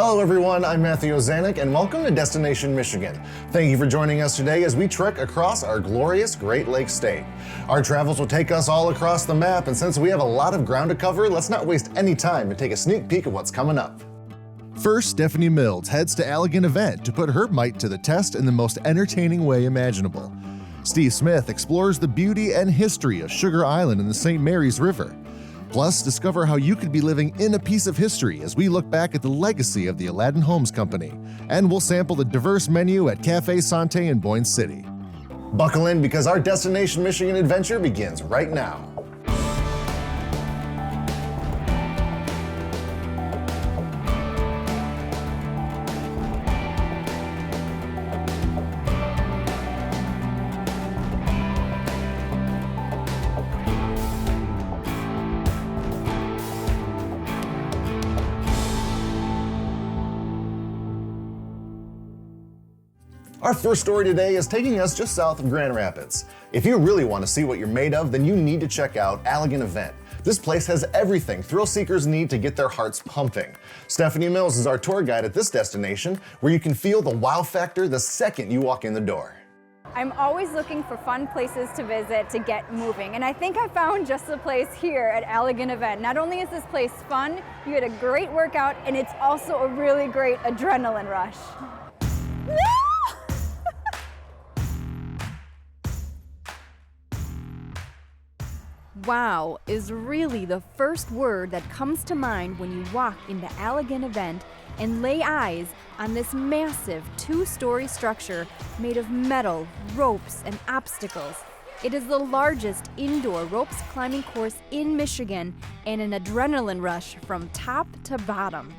Hello everyone, I'm Matthew Ozanek and welcome to Destination Michigan. Thank you for joining us today as we trek across our glorious Great Lakes state. Our travels will take us all across the map, and since we have a lot of ground to cover, let's not waste any time and take a sneak peek of what's coming up. First, Stephanie Mills heads to Allegan event to put her might to the test in the most entertaining way imaginable. Steve Smith explores the beauty and history of Sugar Island in the St. Mary's River. Plus, discover how you could be living in a piece of history as we look back at the legacy of the Aladdin Homes Company. And we'll sample the diverse menu at Cafe Santé in Boyne City. Buckle in because our Destination Michigan adventure begins right now. Our first story today is taking us just south of Grand Rapids. If you really want to see what you're made of, then you need to check out Allegan Event. This place has everything thrill seekers need to get their hearts pumping. Stephanie Mills is our tour guide at this destination, where you can feel the wow factor the second you walk in the door. I'm always looking for fun places to visit to get moving, and I think I found just the place here at Allegan Event. Not only is this place fun, you get a great workout, and it's also a really great adrenaline rush. Wow is really the first word that comes to mind when you walk into Allegan Event and lay eyes on this massive two-story structure made of metal, ropes, and obstacles. It is the largest indoor ropes climbing course in Michigan and an adrenaline rush from top to bottom.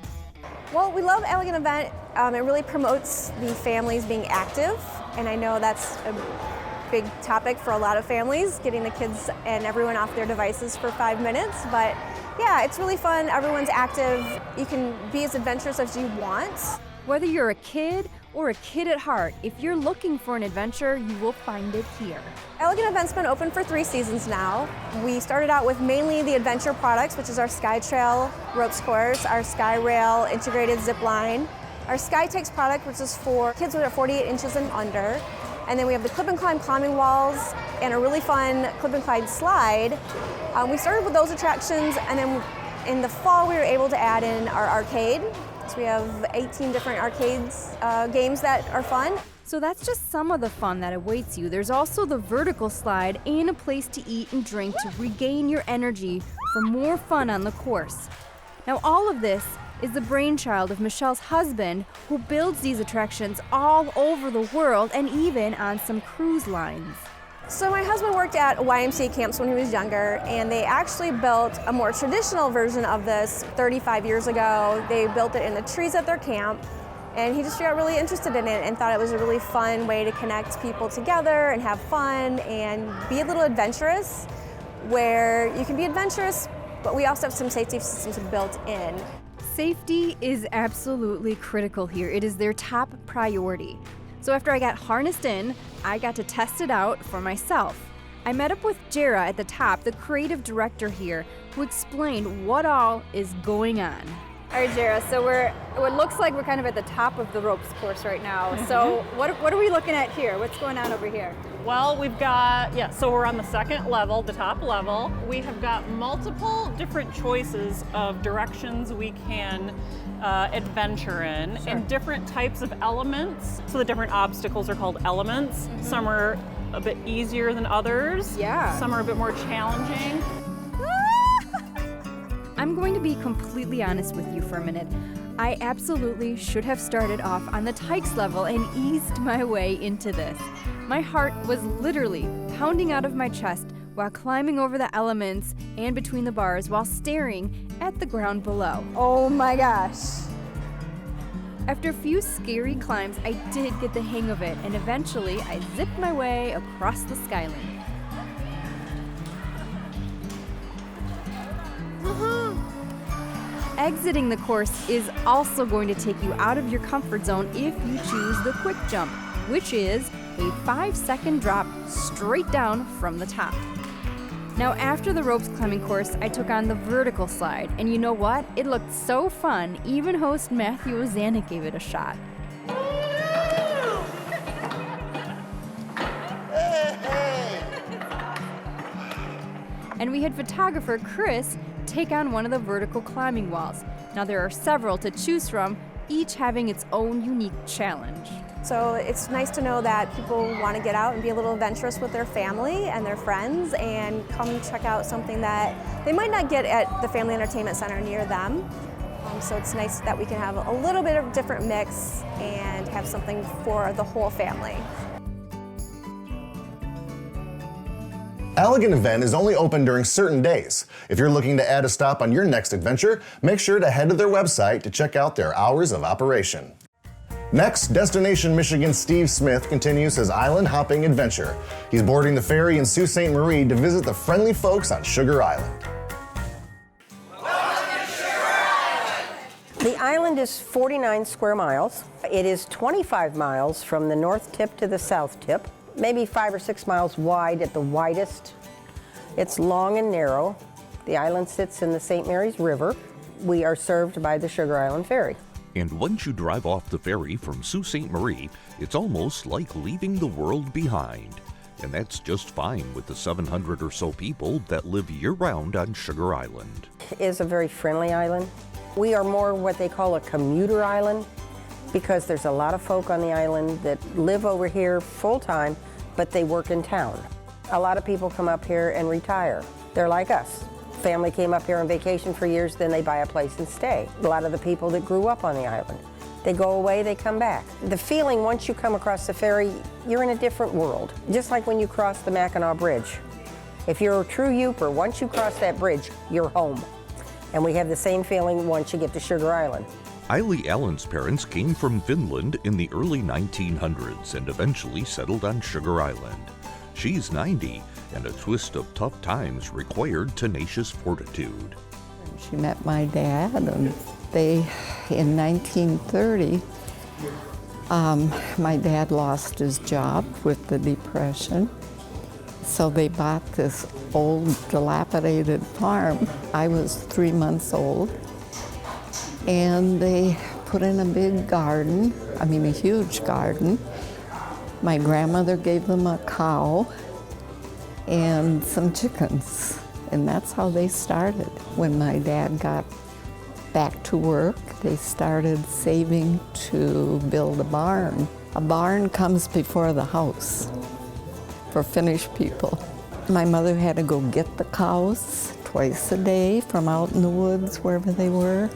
Well, we love Allegan Event. It really promotes the families being active, and I know that's a big topic for a lot of families, getting the kids and everyone off their devices for 5 minutes. But yeah, it's really fun. Everyone's active. You can be as adventurous as you want. Whether you're a kid or a kid at heart, if you're looking for an adventure, you will find it here. Allegan Event's been open for 3 seasons now. We started out with mainly the adventure products, which is our Sky Trail ropes course, our Sky Rail integrated zip line, our Sky Takes product, which is for kids that are 48 inches and under. And then we have the clip and climb climbing walls and a really fun clip and climb slide. We started with those attractions, and then in the fall we were able to add in our arcade. So we have 18 different arcades games that are fun. So that's just some of the fun that awaits you. There's also the vertical slide and a place to eat and drink to regain your energy for more fun on the course. Now all of this is the brainchild of Michelle's husband, who builds these attractions all over the world and even on some cruise lines. So my husband worked at YMCA camps when he was younger, and they actually built a more traditional version of this 35 years ago. They built it in the trees at their camp, and he just got really interested in it and thought it was a really fun way to connect people together and have fun and be a little adventurous, where you can be adventurous, but we also have some safety systems built in. Safety is absolutely critical here. It is their top priority. So after I got harnessed in, I got to test it out for myself. I met up with Jara at the top, the creative director here, who explained what all is going on. All right, Jara, so it looks like we're kind of at the top of the ropes course right now. So what are we looking at here? What's going on over here? Well, we've got, so we're on the second level, the top level. We have got multiple different choices of directions we can adventure in, and different types of elements. So the different obstacles are called elements. Some are a bit easier than others. Yeah. Some are a bit more challenging. I'm going to be completely honest with you for a minute. I absolutely should have started off on the Tykes level and eased my way into this. My heart was literally pounding out of my chest while climbing over the elements and between the bars while staring at the ground below. Oh my gosh. After a few scary climbs, I did get the hang of it, and eventually I zipped my way across the skyline. Exiting the course is also going to take you out of your comfort zone if you choose the quick jump, which is a 5-second drop straight down from the top. Now, after the ropes climbing course, I took on the vertical slide, and you know what? It looked so fun, even host Matthew Ozanek gave it a shot. And we had photographer Chris take on one of the vertical climbing walls. Now, there are several to choose from, each having its own unique challenge. So it's nice to know that people want to get out and be a little adventurous with their family and their friends and come check out something that they might not get at the Family Entertainment Center near them. So it's nice that we can have a little bit of different mix and have something for the whole family. Allegan event is only open during certain days. If you're looking to add a stop on your next adventure, make sure to head to their website to check out their hours of operation. Next, Destination Michigan Steve Smith continues his island hopping adventure. He's boarding the ferry in Sault Ste. Marie to visit the friendly folks on Sugar Island. The island is 49 square miles. It is 25 miles from the north tip to the south tip, maybe 5 or 6 miles wide at the widest. It's long and narrow. The island sits in the St. Mary's River. We are served by the Sugar Island Ferry. And once you drive off the ferry from Sault Ste. Marie, it's almost like leaving the world behind. And that's just fine with the 700 or so people that live year-round on Sugar Island. It is a very friendly island. We are more what they call a commuter island because there's a lot of folk on the island that live over here full-time, but they work in town. A lot of people come up here and retire. They're like us. Family came up here on vacation for years, then they buy a place and stay. A lot of the people that grew up on the island, they go away, they come back. The feeling once you come across the ferry, you're in a different world. Just like when you cross the Mackinac Bridge. If you're a true Youper, once you cross that bridge, you're home. And we have the same feeling once you get to Sugar Island. Eily Allen's parents came from Finland in the early 1900s and eventually settled on Sugar Island. She's 90, and a twist of tough times required tenacious fortitude. She met my dad, and in 1930, my dad lost his job with the Depression. So they bought this old, dilapidated farm. I was 3 months old, and they put in a big garden, a huge garden. My grandmother gave them a cow and some chickens, and that's how they started. When my dad got back to work, they started saving to build a barn. A barn comes before the house for Finnish people. My mother had to go get the cows twice a day from out in the woods, wherever they were.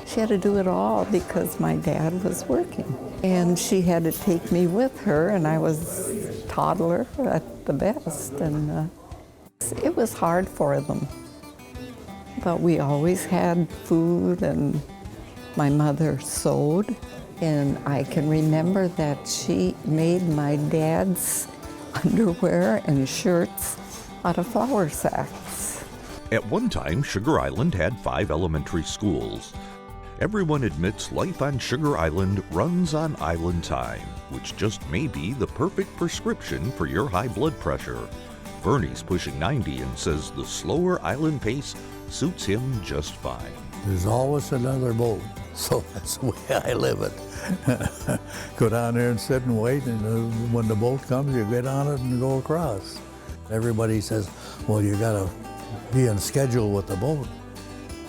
She had to do it all because my dad was working. And she had to take me with her, and I was a toddler at the best. And it was hard for them. But we always had food, and my mother sewed. And I can remember that she made my dad's underwear and shirts out of flour sacks. At one time, Sugar Island had 5 elementary schools. Everyone admits life on Sugar Island runs on island time, which just may be the perfect prescription for your high blood pressure. Bernie's pushing 90 and says the slower island pace suits him just fine. There's always another boat, so that's the way I live it. Go down there and sit and wait, and when the boat comes, you get on it and go across. Everybody says, well, you gotta be on schedule with the boat.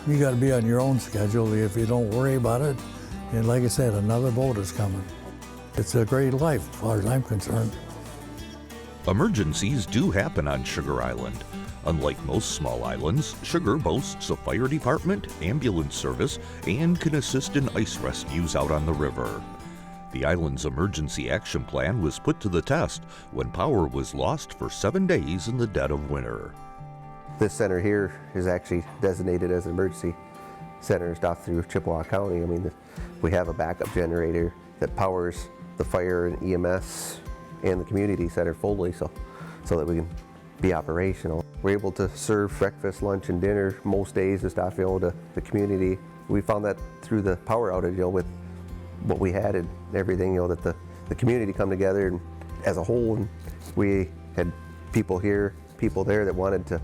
You gotta be on your own schedule if you don't worry about it. And like I said, another boat is coming. It's a great life, as far as I'm concerned. Emergencies do happen on Sugar Island. Unlike most small islands, Sugar boasts a fire department, ambulance service, and can assist in ice rescues out on the river. The island's emergency action plan was put to the test when power was lost for 7 days in the dead of winter. This center here is actually designated as an emergency center stuff through Chippewa County. We have a backup generator that powers the fire and EMS and the community center fully so that we can be operational. We're able to serve breakfast, lunch, and dinner most days and stuff, to the community. We found that through the power outage, with what we had and everything, that the community come together and as a whole, and we had people here, people there that wanted to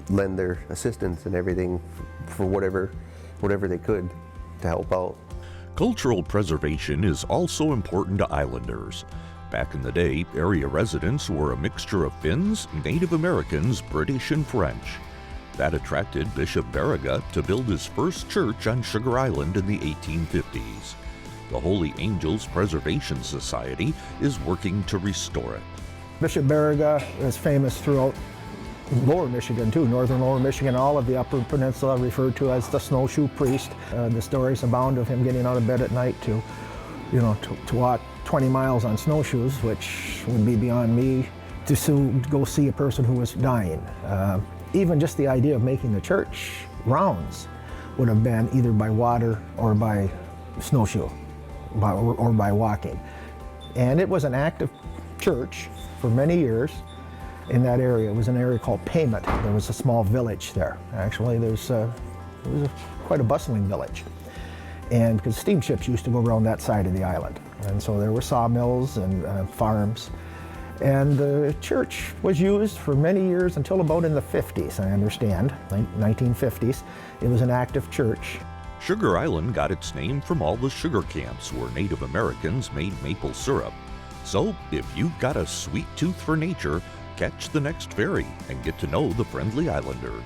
lend their assistance and everything for whatever they could to help out. Cultural preservation is also important to islanders. Back in the day, area residents were a mixture of Finns, Native Americans, British, and French. That attracted Bishop Baraga to build his first church on Sugar Island in the 1850s. The Holy Angels Preservation Society is working to restore it. Bishop Baraga is famous throughout Lower Michigan too, northern Lower Michigan, all of the Upper Peninsula, referred to as the snowshoe priest. The stories abound of him getting out of bed at night to walk 20 miles on snowshoes, which would be beyond me, to go see a person who was dying. Even just the idea of making the church rounds would have been either by water or by snowshoe, or by walking. And it was an active church for many years in that area. It was an area called Payment. There was a small village there. Actually, it was quite a bustling village. And because steamships used to go around that side of the island. And so there were sawmills and farms. And the church was used for many years until about in the 50s, I understand, 1950s. It was an active church. Sugar Island got its name from all the sugar camps where Native Americans made maple syrup. So if you've got a sweet tooth for nature, catch the next ferry and get to know the friendly islanders.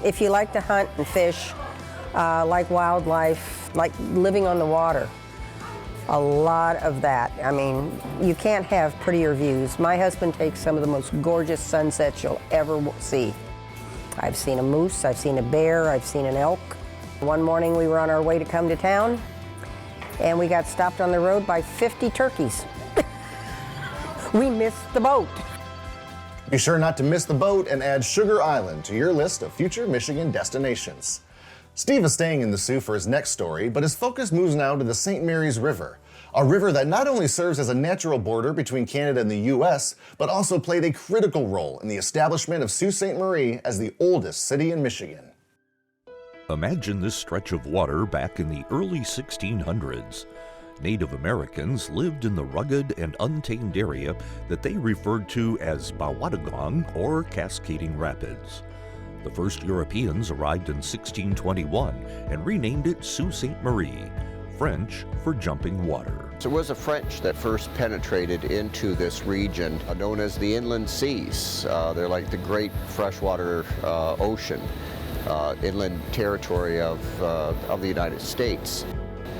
If you like to hunt and fish, like wildlife, like living on the water, a lot of that. I mean, you can't have prettier views. My husband takes some of the most gorgeous sunsets you'll ever see. I've seen a moose, I've seen a bear, I've seen an elk. One morning we were on our way to come to town and we got stopped on the road by 50 turkeys. We missed the boat. Be sure not to miss the boat and add Sugar Island to your list of future Michigan destinations. Steve is staying in the Sioux for his next story, but his focus moves now to the St. Mary's River, a river that not only serves as a natural border between Canada and the U.S., but also played a critical role in the establishment of Sault Ste. Marie as the oldest city in Michigan. Imagine this stretch of water back in the early 1600s. Native Americans lived in the rugged and untamed area that they referred to as Bawatagong or Cascading Rapids. The first Europeans arrived in 1621 and renamed it Sault Ste. Marie, French for jumping water. So it was the French that first penetrated into this region, known as the inland seas. They're like the great freshwater ocean, inland territory of the United States.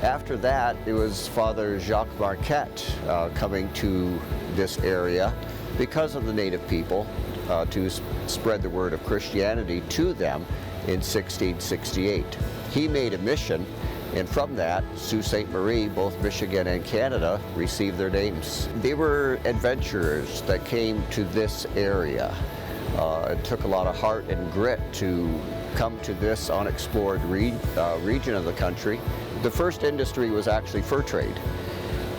After that, it was Father Jacques Marquette coming to this area because of the native people to spread the word of Christianity to them in 1668. He made a mission, and from that, Sault Ste. Marie, both Michigan and Canada, received their names. They were adventurers that came to this area. It took a lot of heart and grit to come to this unexplored region of the country. The first industry was actually fur trade,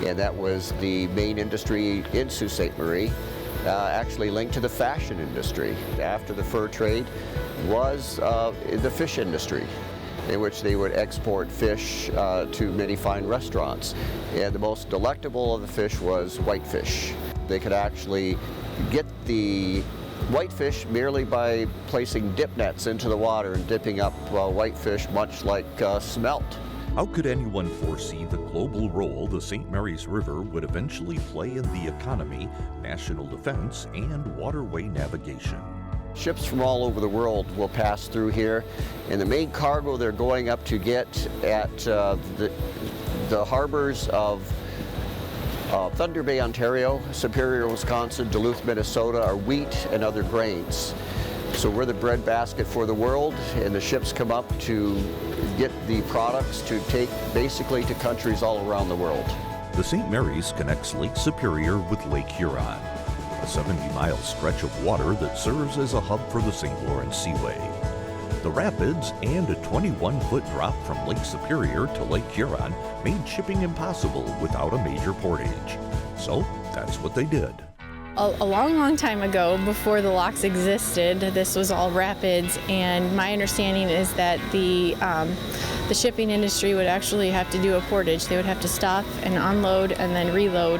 and that was the main industry in Sault Ste. Marie, actually linked to the fashion industry. After the fur trade was the fish industry, in which they would export fish to many fine restaurants. And the most delectable of the fish was whitefish. They could actually get the whitefish merely by placing dip nets into the water and dipping up whitefish, much like smelt. How could anyone foresee the global role the St. Mary's River would eventually play in the economy, national defense, and waterway navigation? Ships from all over the world will pass through here, and the main cargo they're going up to get at the harbors of Thunder Bay, Ontario, Superior, Wisconsin, Duluth, Minnesota are wheat and other grains. So we're the breadbasket for the world, and the ships come up to get the products to take basically to countries all around the world. The St. Mary's connects Lake Superior with Lake Huron, a 70-mile stretch of water that serves as a hub for the St. Lawrence Seaway. The rapids and a 21-foot drop from Lake Superior to Lake Huron made shipping impossible without a major portage. So that's what they did. A long time ago, before the locks existed, this was all rapids, and my understanding is that the shipping industry would actually have to do a portage. They would have to stop and unload and then reload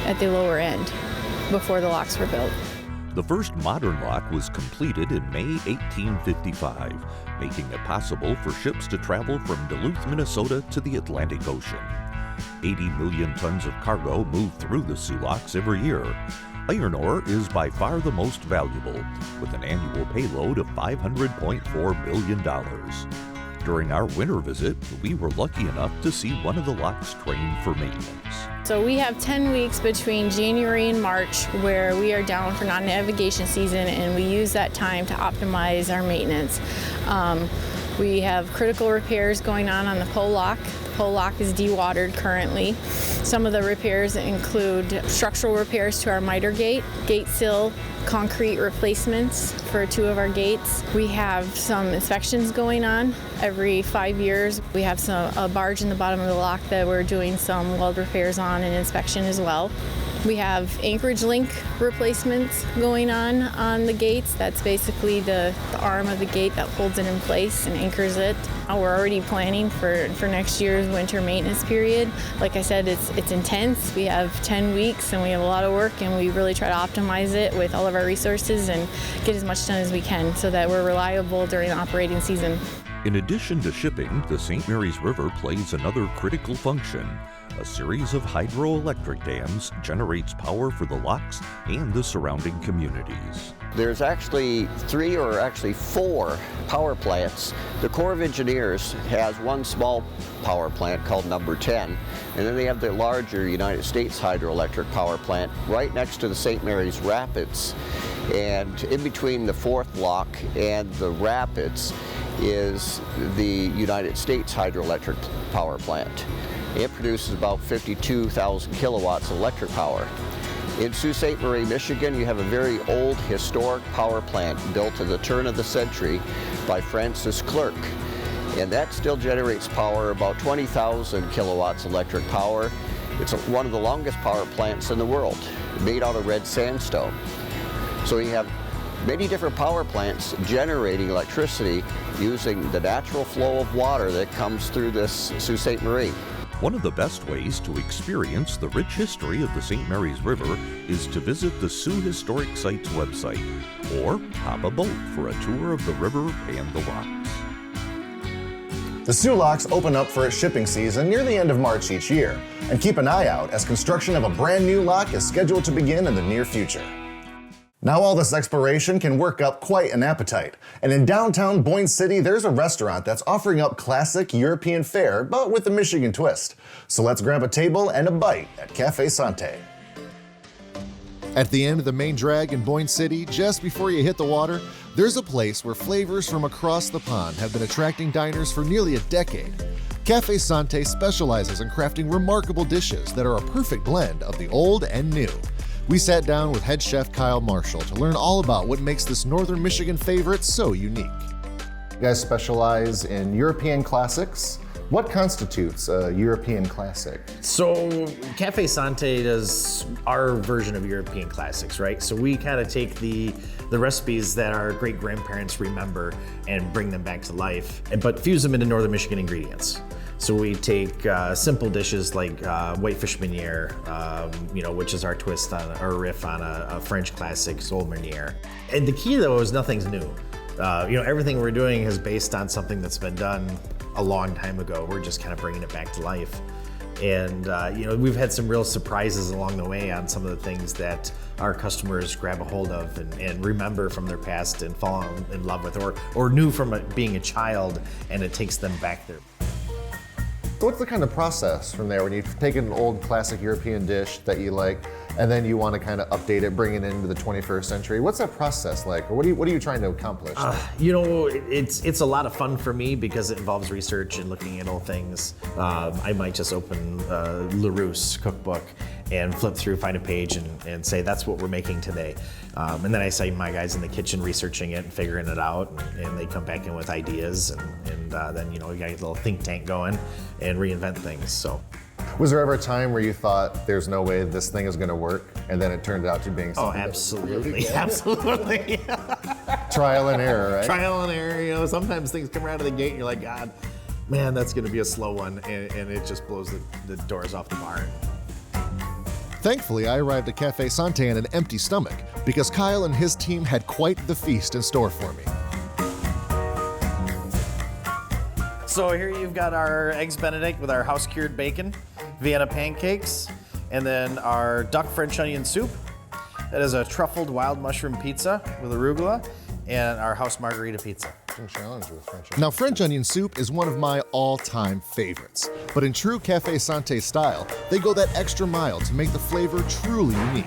at the lower end before the locks were built. The first modern lock was completed in May 1855, making it possible for ships to travel from Duluth, Minnesota to the Atlantic Ocean. 80 million tons of cargo move through the Soo locks every year. Iron ore is by far the most valuable, with an annual payload of $500.4 million. During our winter visit, we were lucky enough to see one of the locks trained for maintenance. So we have 10 weeks between January and March where we are down for non-navigation season, and we use that time to optimize our maintenance. We have critical repairs going on the pole lock. The pole lock is dewatered currently. Some of the repairs include structural repairs to our miter gate sill, concrete replacements for 2 of our gates. We have some inspections going on every 5 years. We have a barge in the bottom of the lock that we're doing some weld repairs on and inspection as well. We have anchorage link replacements going on the gates. That's basically the arm of the gate that holds it in place and anchors it. We're already planning for next year's winter maintenance period. Like I said, it's intense. We have 10 weeks and we have a lot of work, and we really try to optimize it with all of our resources and get as much done as we can so that we're reliable during the operating season. In addition to shipping, the St. Mary's River plays another critical function. A series of hydroelectric dams generates power for the locks and the surrounding communities. There's actually 3 or actually 4 power plants. The Corps of Engineers has one small power plant called number 10, and then they have the larger United States hydroelectric power plant right next to the St. Mary's Rapids. And in between the 4th lock and the rapids is the United States hydroelectric power plant. It produces about 52,000 kilowatts of electric power. In Sault Ste. Marie, Michigan, you have a very old historic power plant built in the turn of the century by Francis Clarke. And that still generates power, about 20,000 kilowatts electric power. It's one of the longest power plants in the world, made out of red sandstone. So you have many different power plants generating electricity using the natural flow of water that comes through this Sault Ste. Marie. One of the best ways to experience the rich history of the St. Mary's River is to visit the Sioux Historic Sites website or hop a boat for a tour of the river and the locks. The Soo locks open up for its shipping season near the end of March each year, and keep an eye out as construction of a brand new lock is scheduled to begin in the near future. Now all this exploration can work up quite an appetite, and in downtown Boyne City there's a restaurant that's offering up classic European fare but with a Michigan twist. So let's grab a table and a bite at Cafe Santé. At the end of the main drag in Boyne City, just before you hit the water, there's a place where flavors from across the pond have been attracting diners for nearly a decade. Cafe Santé specializes in crafting remarkable dishes that are a perfect blend of the old and new. We sat down with head chef Kyle Marshall to learn all about what makes this Northern Michigan favorite so unique. You guys specialize in European classics. What constitutes a European classic? So Cafe Santé does our version of European classics, right? So we kind of take the recipes that our great grandparents remember and bring them back to life, but fuse them into Northern Michigan ingredients. So we take simple dishes like whitefish meuniere, which is our twist on our riff on a French classic, sole meuniere. And the key though is nothing's new. Everything we're doing is based on something that's been done a long time ago. We're just kind of bringing it back to life. And we've had some real surprises along the way on some of the things that our customers grab a hold of and remember from their past and fall in love with, or knew from being a child, and it takes them back there. So what's the kind of process from there when you take an old classic European dish that you like and then you want to kind of update it, bring it into the 21st century? What's that process like? Or what are you trying to accomplish? It's a lot of fun for me because it involves research and looking at old things. I might just open LaRousse cookbook and flip through, find a page and say, that's what we're making today. And then I see my guys in the kitchen researching it and figuring it out, and they come back in with ideas, and then we got a little think tank going and reinvent things. So, was there ever a time where you thought there's no way this thing is going to work, and then it turned out to being something? Oh, absolutely, absolutely. Trial and error, right? Trial and error. Sometimes things come out of the gate, and you're like, God, man, that's going to be a slow one, and it just blows the doors off the barn. Thankfully, I arrived at Cafe Santé on an empty stomach because Kyle and his team had quite the feast in store for me. So here you've got our Eggs Benedict with our house-cured bacon, Vienna pancakes, and then our duck French onion soup. That is a truffled wild mushroom pizza with arugula, and our house margarita pizza. Now, French onion soup is one of my all-time favorites, but in true Cafe Santé style, they go that extra mile to make the flavor truly unique.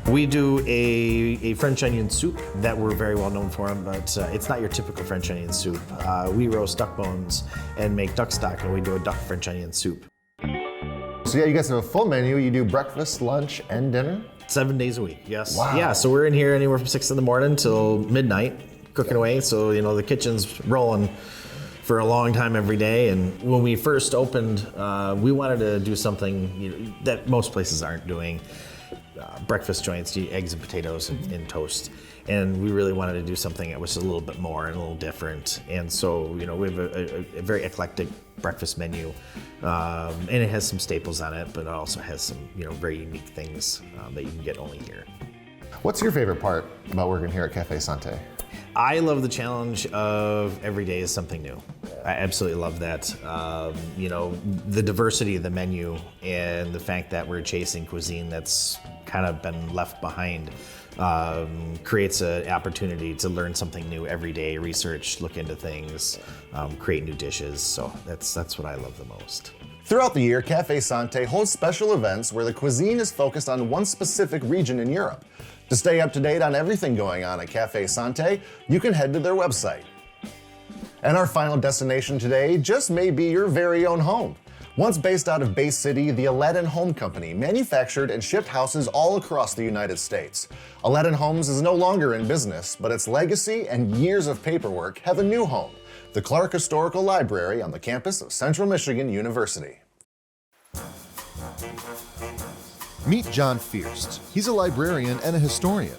We do a French onion soup that we're very well known for, but it's not your typical French onion soup. We roast duck bones and make duck stock, and we do a duck French onion soup. So yeah, you guys have a full menu. You do breakfast, lunch, and dinner? 7 days a week, yes. Wow. Yeah, so we're in here anywhere from 6 in the morning till midnight, cooking away. So, you know, the kitchen's rolling for a long time every day. And when we first opened, we wanted to do something that most places aren't doing. Breakfast joints, eggs and potatoes and toast. And we really wanted to do something that was a little bit more and a little different. And so, you know, we have a very eclectic breakfast menu. And it has some staples on it, but it also has some, you know, very unique things that you can get only here. What's your favorite part about working here at Cafe Santé? I love the challenge of every day is something new. I absolutely love that. You know, the diversity of the menu and the fact that we're chasing cuisine that's kind of been left behind creates an opportunity to learn something new every day, research, look into things, create new dishes. So that's what I love the most. Throughout the year, Cafe Santé holds special events where the cuisine is focused on one specific region in Europe. To stay up to date on everything going on at Cafe Santé, you can head to their website. And our final destination today just may be your very own home. Once based out of Boyne City, the Aladdin Home Company manufactured and shipped houses all across the United States. Aladdin Homes is no longer in business, but its legacy and years of paperwork have a new home, the Clarke Historical Library on the campus of Central Michigan University. Meet John Fierst. He's a librarian and a historian.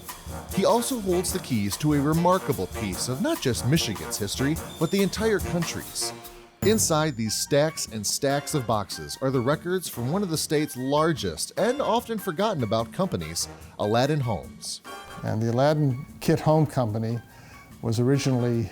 He also holds the keys to a remarkable piece of not just Michigan's history, but the entire country's. Inside these stacks and stacks of boxes are the records from one of the state's largest and often forgotten about companies, Aladdin Homes. And the Aladdin Home Company was originally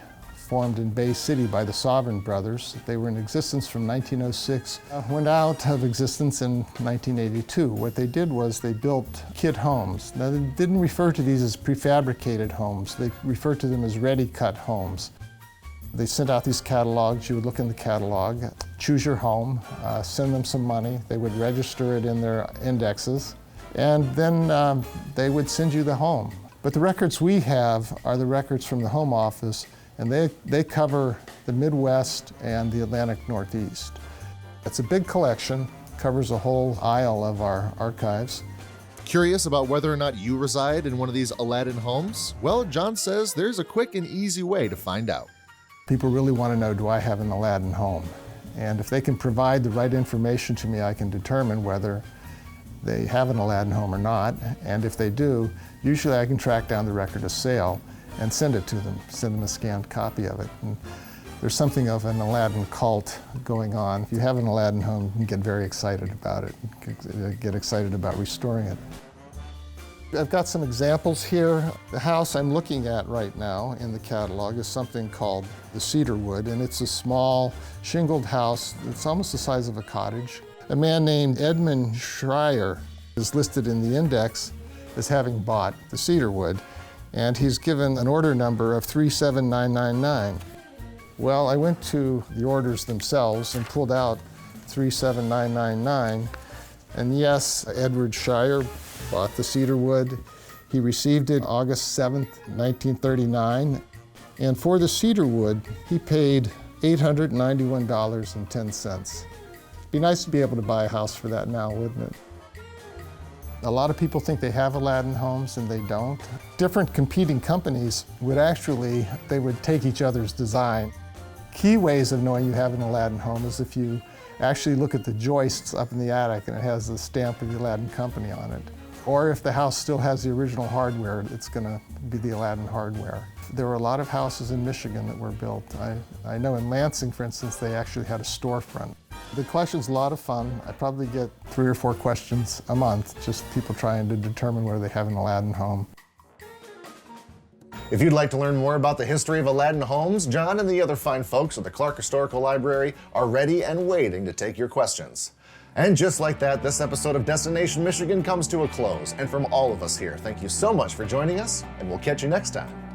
formed in Boyne City by the Sovereign brothers. They were in existence from 1906, went out of existence in 1982. What they did was they built kit homes. Now they didn't refer to these as prefabricated homes, they referred to them as ready-cut homes. They sent out these catalogs. You would look in the catalog, choose your home, send them some money. They would register it in their indexes, and then they would send you the home. But the records we have are the records from the Home Office, and they cover the Midwest and the Atlantic Northeast. It's a big collection, covers a whole aisle of our archives. Curious about whether or not you reside in one of these Aladdin homes? Well, John says there's a quick and easy way to find out. People really want to know, do I have an Aladdin home? And if they can provide the right information to me, I can determine whether they have an Aladdin home or not. And if they do, usually I can track down the record of sale and send it to them, send them a scanned copy of it. And there's something of an Aladdin cult going on. If you have an Aladdin home, you can get very excited about it, get excited about restoring it. I've got some examples here. The house I'm looking at right now in the catalog is something called the Cedarwood, and it's a small shingled house. It's almost the size of a cottage. A man named Edmund Schreier is listed in the index as having bought the Cedarwood, and he's given an order number of 37999. Well, I went to the orders themselves and pulled out 37999, and yes, Edward Schreier bought the Cedarwood. He received it August 7th, 1939. And for the Cedarwood, he paid $891.10. It'd be nice to be able to buy a house for that now, wouldn't it? A lot of people think they have Aladdin homes and they don't. Different competing companies would they would take each other's design. Key ways of knowing you have an Aladdin home is if you actually look at the joists up in the attic and it has the stamp of the Aladdin Company on it. Or if the house still has the original hardware, it's going to be the Aladdin hardware. There were a lot of houses in Michigan that were built. I know in Lansing, for instance, they actually had a storefront. The question's a lot of fun. I probably get 3 or 4 questions a month, just people trying to determine whether they have an Aladdin home. If you'd like to learn more about the history of Aladdin Homes, John and the other fine folks at the Clarke Historical Library are ready and waiting to take your questions. And just like that, this episode of Destination Michigan comes to a close. And from all of us here, thank you so much for joining us, and we'll catch you next time.